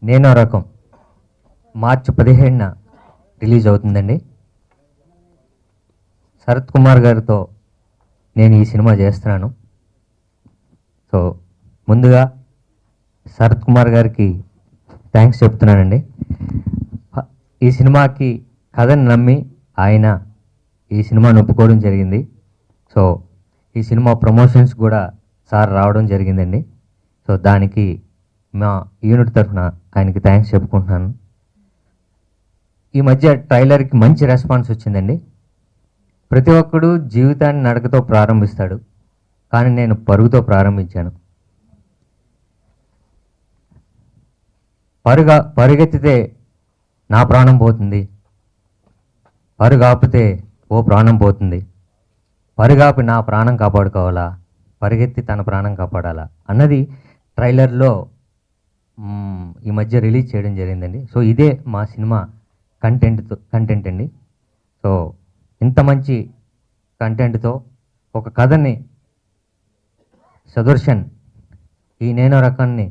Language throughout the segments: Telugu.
నేనో రకం మార్చి 17న రిలీజ్ అవుతుందండి. శరత్ కుమార్ గారితో నేను ఈ సినిమా చేస్తున్నాను. సో ముందుగా శరత్ కుమార్ గారికి థ్యాంక్స్ చెప్తున్నానండి. ఈ సినిమాకి కథను నమ్మి ఆయన ఈ సినిమాను ఒప్పుకోవడం జరిగింది. సో ఈ సినిమా ప్రమోషన్స్ కూడా సార్ రావడం జరిగిందండి. సో దానికి మా యూనిట్ తరఫున ఆయనకి థ్యాంక్స్ చెప్పుకుంటున్నాను. ఈ మధ్య ట్రైలర్కి మంచి రెస్పాన్స్ వచ్చిందండి. ప్రతి ఒక్కడు జీవితాన్ని నడకతో ప్రారంభిస్తాడు, కానీ నేను పరుగుతో ప్రారంభించాను. పరుగెత్తితే నా ప్రాణం పోతుంది, పరుగాపితే ఓ ప్రాణం పోతుంది, పరుగాపి నా ప్రాణం కాపాడుకోవాలా, పరిగెత్తి తన ప్రాణం కాపాడాలా అన్నది ట్రైలర్లో ఈ మధ్య రిలీజ్ చేయడం జరిగిందండి. సో ఇదే మా సినిమా కంటెంట్ అండి. సో ఇంత మంచి కంటెంట్తో ఒక కథని సుదర్శన్ ఈ నేనో రకాన్ని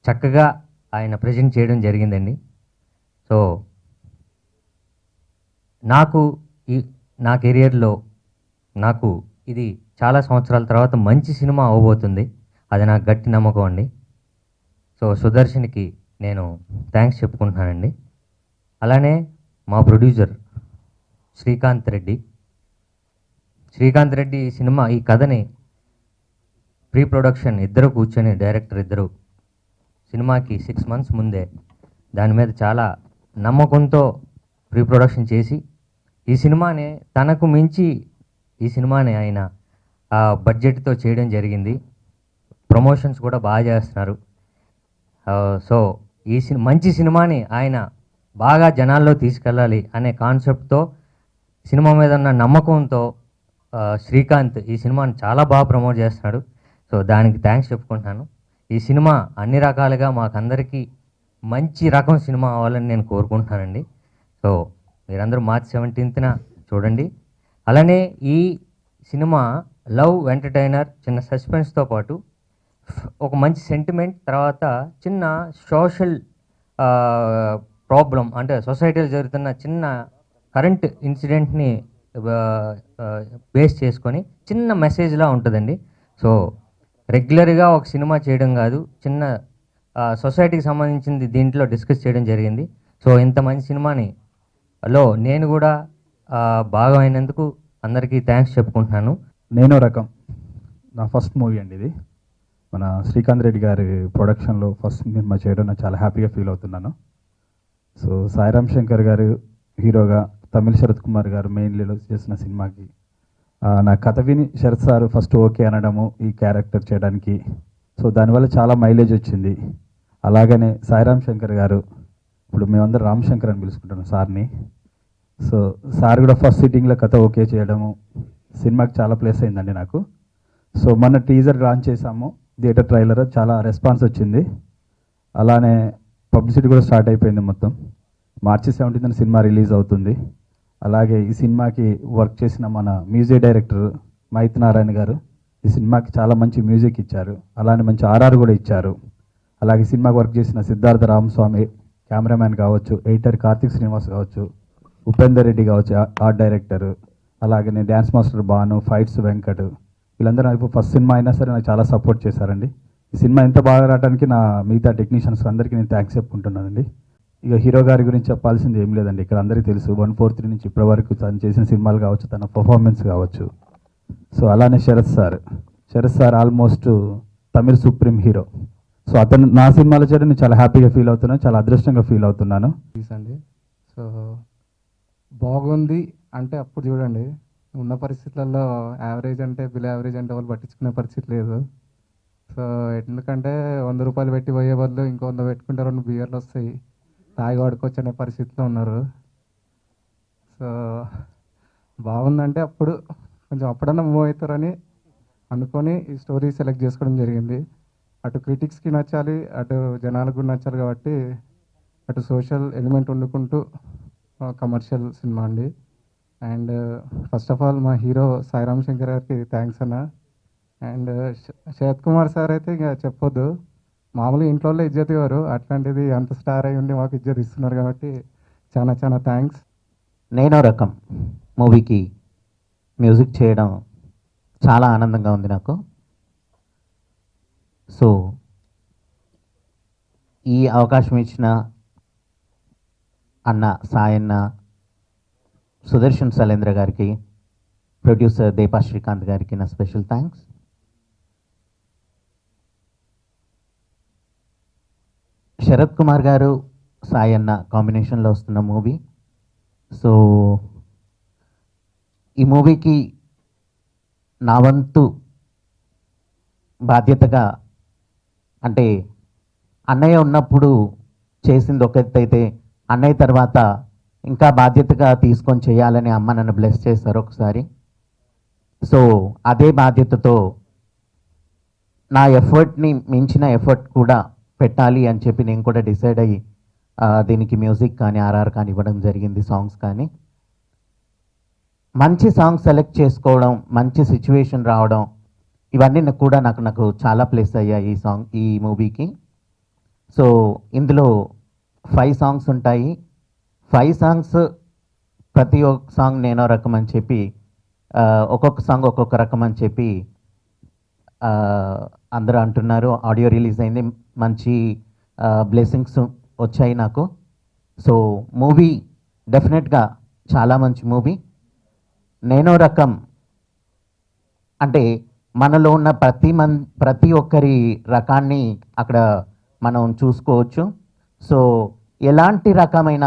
చక్కగా ఆయన ప్రజెంట్ చేయడం జరిగిందండి. సో నా కెరియర్లో నాకు ఇది చాలా సంవత్సరాల తర్వాత మంచి సినిమా అవ్వబోతుంది. అది నాకు గట్టి నమ్మకం అండి. సో సుదర్శన్కి నేను థ్యాంక్స్ చెప్పుకుంటున్నానండి. అలానే మా ప్రొడ్యూసర్ శ్రీకాంత్ రెడ్డి ఈ సినిమా ఈ కథని ప్రీ ప్రొడక్షన్ ఇద్దరు కూర్చొని డైరెక్టర్ ఇద్దరు సినిమాకి 6 months ముందే దాని మీద చాలా నమ్మకంతో ప్రీ ప్రొడక్షన్ చేసి ఈ సినిమాని తనకు మించి ఈ సినిమాని ఆయన బడ్జెట్తో చేయడం జరిగింది. ప్రమోషన్స్ కూడా బాగా చేస్తున్నారు. సో ఈ మంచి సినిమాని ఆయన బాగా జనాల్లో తీసుకెళ్ళాలి అనే కాన్సెప్ట్తో సినిమా మీద ఉన్న నమ్మకంతో శ్రీకాంత్ ఈ సినిమాని చాలా బాగా ప్రమోట్ చేస్తున్నాడు. సో దానికి థ్యాంక్స్ చెప్పుకుంటున్నాను. ఈ సినిమా అన్ని రకాలుగా మాకందరికీ మంచి రకం సినిమా అవ్వాలని నేను కోరుకుంటున్నానండి. సో మీరందరూ మార్చి 17న చూడండి. అలానే ఈ సినిమా లవ్ ఎంటర్టైనర్, చిన్న సస్పెన్స్తో పాటు ఒక మంచి సెంటిమెంట్, తర్వాత చిన్న సోషల్ ప్రాబ్లం అంటే సొసైటీలో జరుగుతున్న చిన్న కరెంట్ ఇన్సిడెంట్ని బేస్ చేసుకొని చిన్న మెసేజ్లా ఉంటుందండి. సో రెగ్యులర్గా ఒక సినిమా చేయడం కాదు, చిన్న సొసైటీకి సంబంధించింది దీంట్లో డిస్కస్ చేయడం జరిగింది. సో ఇంత మంచి సినిమాని నేను కూడా భాగమైనందుకు అందరికీ థ్యాంక్స్ చెప్పుకుంటున్నాను. నేనో రకం నా ఫస్ట్ మూవీ అండి. ఇది మన శ్రీకాంత్ రెడ్డి గారి ప్రొడక్షన్లో ఫస్ట్ సినిమా చేయడం నాకు చాలా హ్యాపీగా ఫీల్ అవుతున్నాను. సో సాయిరామ్ శంకర్ గారు హీరోగా, తమిళ శరత్ కుమార్ గారు మెయిన్ లీడ్లో చేసిన సినిమాకి నా కథ విని శరత్ సార్ ఫస్ట్ ఓకే అనడము ఈ క్యారెక్టర్ చేయడానికి. సో దానివల్ల చాలా మైలేజ్ వచ్చింది. అలాగనే సాయిరామ్ శంకర్ గారు, ఇప్పుడు మేమందరం రామ్ శంకర్ అని పిలుచుకుంటున్నాం సార్ని. సో సార్ కూడా ఫస్ట్ సిట్టింగ్లో కథ ఓకే చేయడము సినిమాకి చాలా ప్లేస్ అయిందండి నాకు. సో మొన్న టీజర్ లాంచ్ చేసాము, థియేటర్ ట్రైలర్ చాలా రెస్పాన్స్ వచ్చింది. అలానే పబ్లిసిటీ కూడా స్టార్ట్ అయిపోయింది. మొత్తం మార్చి 17న సినిమా రిలీజ్ అవుతుంది. అలాగే ఈ సినిమాకి వర్క్ చేసిన మన మ్యూజిక్ డైరెక్టర్ మైత్ నారాయణ గారు ఈ సినిమాకి చాలా మంచి మ్యూజిక్ ఇచ్చారు, అలానే మంచి ఆర్ఆర్ కూడా ఇచ్చారు. అలాగే సినిమాకి వర్క్ చేసిన సిద్ధార్థ రామస్వామి కెమెరామ్యాన్ కావచ్చు, ఎడిటర్ కార్తిక్ శ్రీనివాస్ కావచ్చు, ఉపేందర్ రెడ్డి కావచ్చు ఆర్ట్ డైరెక్టర్, అలాగే నేను dance master Bhanu, fights Venkat, వీళ్ళందరూ నాకు ఫస్ట్ సినిమా అయినా సరే నాకు చాలా సపోర్ట్ చేశారండి. ఈ సినిమా ఎంత బాగా రావడానికి నా మిగతా టెక్నీషియన్స్ అందరికీ నేను థ్యాంక్స్ చెప్పుకుంటున్నానండి. ఇక హీరో గారి గురించి చెప్పాల్సింది ఏం లేదండి, ఇక్కడ అందరికీ తెలుసు. 143 నుంచి ఇప్పటి వరకు తను చేసిన సినిమాలు కావచ్చు, తన పర్ఫార్మెన్స్ కావచ్చు. సో అలానే Sarath sir almost Tamil supreme hero. So అతను నా సినిమాలో చేయడం నేను చాలా హ్యాపీగా ఫీల్ అవుతున్నాను, చాలా అదృష్టంగా ఫీల్ అవుతున్నాను. అండి సో బాగుంది అంటే అప్పుడు చూడండి, ఉన్న పరిస్థితులలో యావరేజ్ అంటే బిలో యావరేజ్ అంటే వాళ్ళు పట్టించుకునే పరిస్థితి లేదు. సో ఎందుకంటే 100 రూపాయలు పెట్టి పోయే బదులు ఇంకో 100 పెట్టుకుంటే 2 బియర్లు వస్తాయి, తాగి వాడుకోవచ్చు అనే పరిస్థితిలో ఉన్నారు. సో బాగుందంటే అప్పుడు కొంచెం అప్పుడన్నా మూవ్ అవుతారని అనుకొని ఈ స్టోరీ సెలెక్ట్ చేసుకోవడం జరిగింది. అటు క్రిటిక్స్కి నచ్చాలి, అటు జనాలకు కూడా నచ్చాలి కాబట్టి అటు సోషల్ ఎలిమెంట్ వండుకుంటూ కమర్షియల్ సినిమా అండి. అండ్ ఫస్ట్ ఆఫ్ ఆల్ మా హీరో సాయిరామ్ శంకర్ గారికి థ్యాంక్స్ అన్న. అండ్ శరత్ కుమార్ సార్ అయితే ఇంకా చెప్పొద్దు, మామూలుగా ఇంట్లో వాళ్ళే ఇజ్జత్ ఇవ్వరు, అట్లాంటిది అంత స్టార్ అయి ఉండి మాకు ఇజ్జత్ ఇస్తున్నారు కాబట్టి చాలా చాలా థ్యాంక్స్. నేనో రకం మూవీకి మ్యూజిక్ చేయడం చాలా ఆనందంగా ఉంది నాకు. సో ఈ అవకాశం ఇచ్చిన అన్న సాయన్న, సుదర్శన్ సలేంద్ర గారికి, ప్రొడ్యూసర్ దీపా శ్రీకాంత్ గారికి నా స్పెషల్ థ్యాంక్స్. శరత్ కుమార్ గారు, సాయన్న కాంబినేషన్లో వస్తున్న మూవీ. సో ఈ మూవీకి నా వంతు బాధ్యతగా, అంటే అన్నయ్య ఉన్నప్పుడు చేసింది ఒక ఎత్తు అయితే, అన్నయ్య తర్వాత ఇంకా బాధ్యతగా తీసుకొని చేయాలని అమ్మ నన్ను బ్లెస్ చేశారు ఒకసారి. సో అదే బాధ్యతతో నా ఎఫర్ట్ని మించిన ఎఫర్ట్ కూడా పెట్టాలి అని చెప్పి నేను కూడా డిసైడ్ అయ్యి దీనికి మ్యూజిక్ కానీ ఆర్ఆర్ కానీ ఇవ్వడం జరిగింది, సాంగ్స్ కానీ. మంచి సాంగ్ సెలెక్ట్ చేసుకోవడం, మంచి సిచ్యువేషన్ రావడం, ఇవన్నీ కూడా నాకు చాలా ప్లేస్ అయ్యాయి ఈ మూవీకి. సో ఇందులో 5 సాంగ్స్ ఉంటాయి. 5 సాంగ్స్ ప్రతి ఒక్క సాంగ్ నేనో రకం అని చెప్పి, ఒక్కొక్క సాంగ్ ఒక్కొక్క రకం అని చెప్పి అందరూ అంటున్నారు. ఆడియో రిలీజ్ అయింది, మంచి బ్లెస్సింగ్స్ వచ్చాయి నాకు. సో మూవీ డెఫినెట్గా చాలా మంచి మూవీ. నేనో రకం అంటే మనలో ఉన్న ప్రతి ఒక్కరి రకాన్ని అక్కడ మనం చూసుకోవచ్చు. సో ఎలాంటి రకమైన,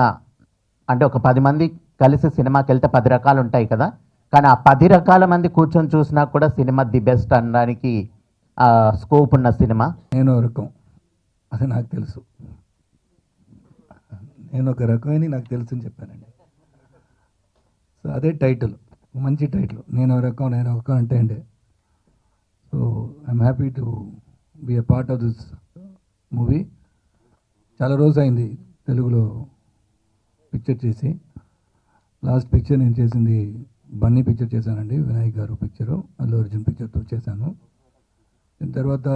అంటే ఒక 10 మంది కలిసి సినిమాకి వెళ్తే 10 రకాలు ఉంటాయి కదా, కానీ ఆ 10 రకాల మంది కూర్చొని చూసినా కూడా సినిమా ది బెస్ట్ అనడానికి స్కోప్ ఉన్న సినిమా. నేను రకం అది నాకు తెలుసు, నేను ఒక రకమని నాకు తెలుసు అని చెప్పానండి. సో అదే టైటిల్, మంచి టైటిల్, నేను రకం అంటే అండి. So I'm happy to be a part of this movie. చాలా రోజు అయింది తెలుగులో పిక్చర్ చేసి. లాస్ట్ పిక్చర్ నేను చేసింది బన్నీ పిక్చర్ చేశానండి, వినాయక్ గారు పిక్చరు, అల్లు అర్జున్ పిక్చర్తో చేశాను. దాని తర్వాత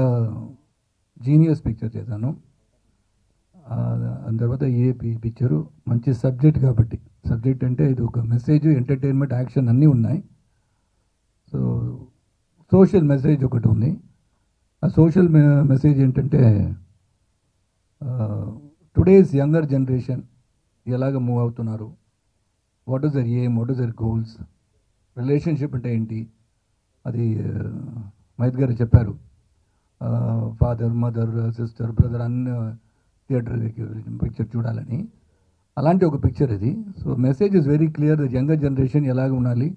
జీనియస్ పిక్చర్ చేశాను. దాని తర్వాత ఏపీ పిక్చరు. మంచి సబ్జెక్ట్ కాబట్టి, సబ్జెక్ట్ అంటే ఇది ఒక మెసేజ్, ఎంటర్టైన్మెంట్, యాక్షన్ అన్నీ ఉన్నాయి. సో సోషల్ మెసేజ్ ఒకటి ఉంది. ఆ సోషల్ మెసేజ్ ఏంటంటే టుడేస్ యంగర్ జనరేషన్ ఎలాగ మూవ్ అవుతున్నారు, what is their aim, what is their goals, relationship అంటే ఏంటి, అది మహిత్ గారు చెప్పారు. ఫాదర్, మదర్, సిస్టర్, బ్రదర్ అన్ని థియేటర్కి పిక్చర్ చూడాలని, అలాంటి ఒక పిక్చర్ ఇది. So message is very clear, younger generation ఎలాగ ఉండాలి.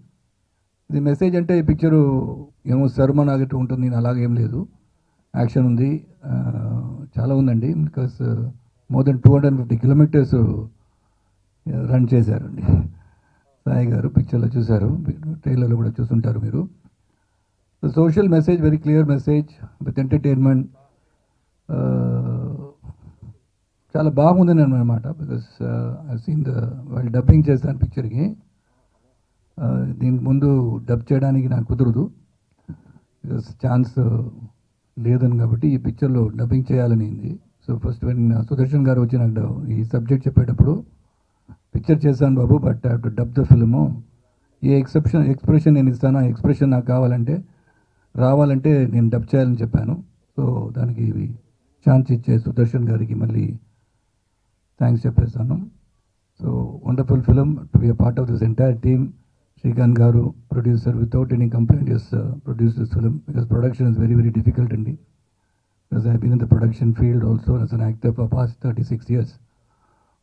ఇది మెసేజ్ అంటే ఈ పిక్చరు ఏమో శర్మన్ ఆగట్టు ఉంటుంది, అలాగేం లేదు. యాక్షన్ ఉంది, చాలా ఉందండి. Because more than 250 kilometres run చేశారండి సాయి గారు. పిక్చర్లో చూశారు, ట్రైలర్లో కూడా చూసుంటారు మీరు. Social message, very clear message with entertainment. చాలా బాగుందని అనమాట. బికాస్ ఐ సీన్ వాళ్ళు డబ్బింగ్ చేస్తాను పిక్చర్కి. దీనికి ముందు డబ్ చేయడానికి నాకు కుదరదు, బికాస్ ఛాన్స్ లేదని, కాబట్టి ఈ పిక్చర్లో డబ్బింగ్ చేయాలని ఉంది. సో ఫస్ట్ సుదర్శన్ గారు వచ్చి నాకు ఈ సబ్జెక్ట్ చెప్పేటప్పుడు, పిక్చర్ చేశాను బాబు, but I have to dub the film. ఏ ఎక్స్ప్రెషన్ నేను ఇస్తాను, ఆ ఎక్స్ప్రెషన్ నాకు రావాలంటే నేను డబ్ చేయాలని చెప్పాను. సో దానికి ఛాన్స్ ఇచ్చే సుదర్శన్ గారికి మళ్ళీ థ్యాంక్స్ చెప్పేస్తాను. So wonderful film to be a part of this entire team. Srikanth గారు producer, without any complaint is produce this film, because production is very very difficult అండి. Because I been in the production field also as an actor for past 36 years.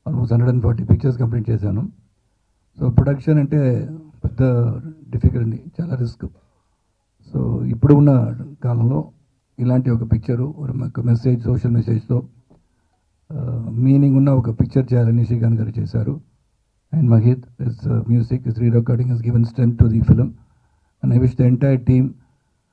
Almost 140 pictures complete చేశాను. సో ప్రొడక్షన్ అంటే పెద్ద డిఫికల్ట్ అండి, చాలా రిస్క్. సో ఇప్పుడు ఉన్న కాలంలో ఇలాంటి ఒక పిక్చరు, ఒక మెసేజ్, సోషల్ మెసేజ్తో మీనింగ్ ఉన్న ఒక పిక్చర్ చేయాలని శ్రీకాంత్ గారు చేశారు. And Mahit, his music, his re-recording has given strength to the film. And I wish the entire team